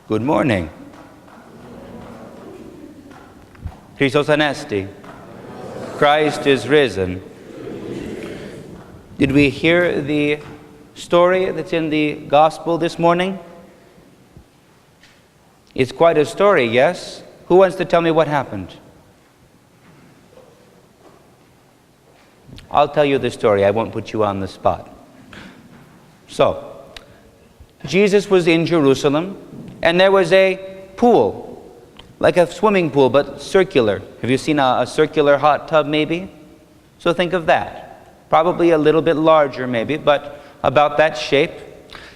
Good morning. Christos Anesti. Christ is risen. Did we hear the story that's in the gospel this morning? It's quite a story, yes? Who wants to tell me what happened? I'll tell you the story. I won't put you on the spot. So, Jesus was in Jerusalem, and there was a pool, like a swimming pool, but circular. Have you seen a circular hot tub, maybe? So think of that. Probably a little bit larger, maybe, but about that shape.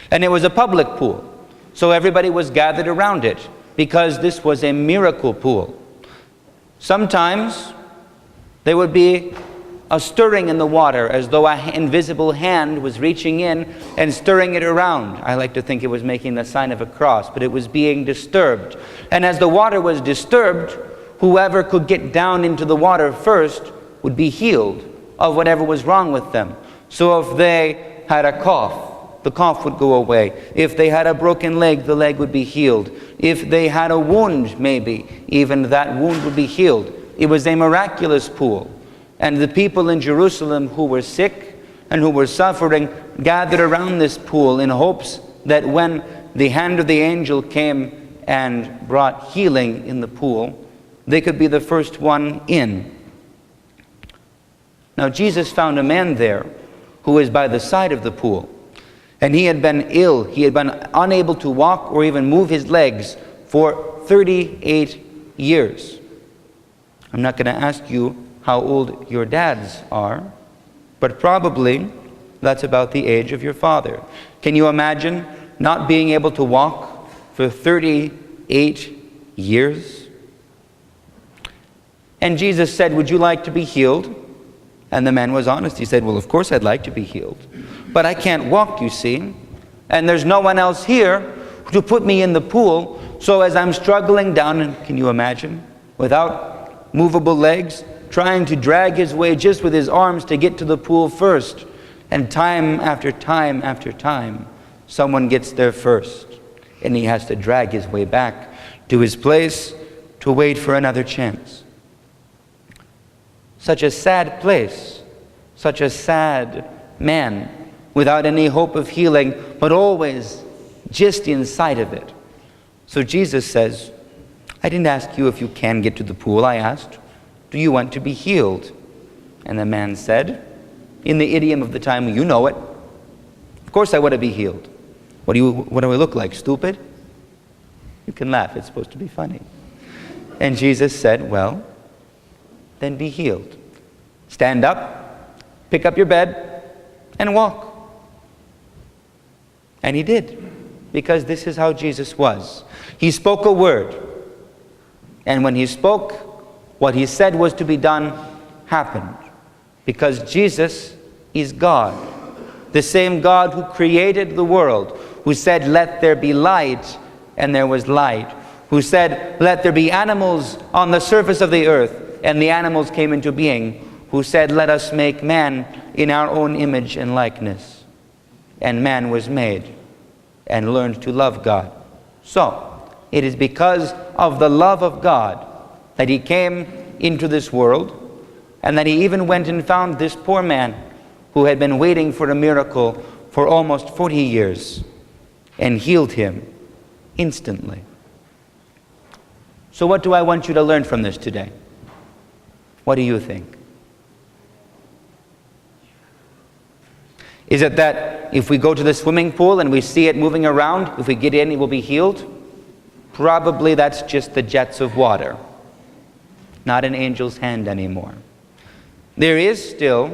And it was a public pool. So everybody was gathered around it, because this was a miracle pool. Sometimes there would be a stirring in the water, as though an invisible hand was reaching in and stirring it around. I like to think it was making the sign of a cross, but it was being disturbed. And as the water was disturbed, whoever could get down into the water first would be healed of whatever was wrong with them. So if they had a cough, the cough would go away. If they had a broken leg, the leg would be healed. If they had a wound, maybe, even that wound would be healed. It was a miraculous pool. And the people in Jerusalem who were sick and who were suffering gathered around this pool in hopes that when the hand of the angel came and brought healing in the pool, they could be the first one in. Now Jesus found a man there who was by the side of the pool. And he had been ill. He had been unable to walk or even move his legs for 38 years. I'm not going to ask you how old your dads are, but probably that's about the age of your father. Can you imagine not being able to walk for 38 years? And Jesus said, "Would you like to be healed?" And the man was honest. He said, "Well, of course I'd like to be healed. But I can't walk, you see. And there's no one else here to put me in the pool. So as I'm struggling down, and can you imagine, without movable legs, trying to drag his way just with his arms to get to the pool first. And time after time after time, someone gets there first. And he has to drag his way back to his place to wait for another chance. Such a sad place, such a sad man, without any hope of healing, but always just inside of it. So Jesus says, "I didn't ask you if you can get to the pool. I asked, do you want to be healed?" And the man said, in the idiom of the time, you know it, "Of course I want to be healed. What do I look like, stupid?" You can laugh, it's supposed to be funny. And Jesus said, "Well, then be healed. Stand up, pick up your bed, and walk." And he did, because this is how Jesus was. He spoke a word, and when he spoke, what he said was to be done happened. Because Jesus is God, the same God who created the world, who said, "Let there be light," and there was light, who said, "Let there be animals on the surface of the earth," and the animals came into being, who said, "Let us make man in our own image and likeness." And man was made and learned to love God. So, it is because of the love of God that he came into this world, and that he even went and found this poor man who had been waiting for a miracle for almost 40 years and healed him instantly. So what do I want you to learn from this today? What do you think? Is it that if we go to the swimming pool and we see it moving around, if we get in, it will be healed? Probably that's just the jets of water, not an angel's hand anymore. There is still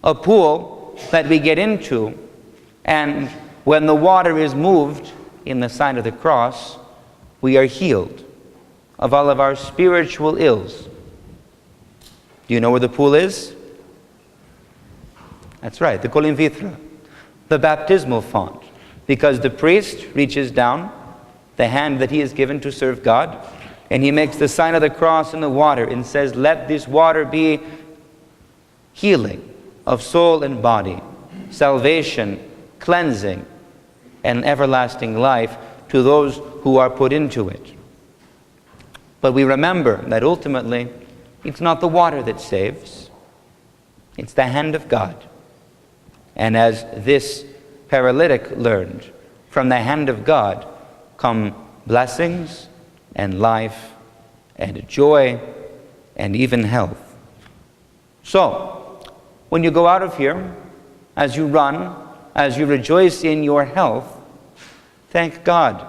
a pool that we get into, and when the water is moved in the sign of the cross, we are healed of all of our spiritual ills. Do you know where the pool is? That's right, the colimvithra, the baptismal font, because the priest reaches down the hand that he is given to serve God, and he makes the sign of the cross in the water and says, "Let this water be healing of soul and body, salvation, cleansing, and everlasting life to those who are put into it. But we remember that ultimately, it's not the water that saves, it's the hand of God. And as this paralytic learned, from the hand of God come blessings and life and joy and even health. So, when you go out of here, as you run, as you rejoice in your health, thank God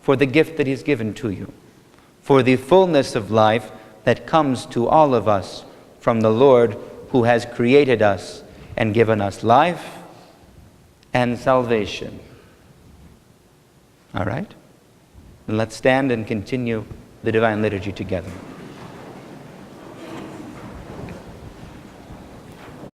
for the gift that He's given to you, for the fullness of life that comes to all of us from the Lord who has created us and given us life and salvation. All right? And let's stand and continue the Divine Liturgy together.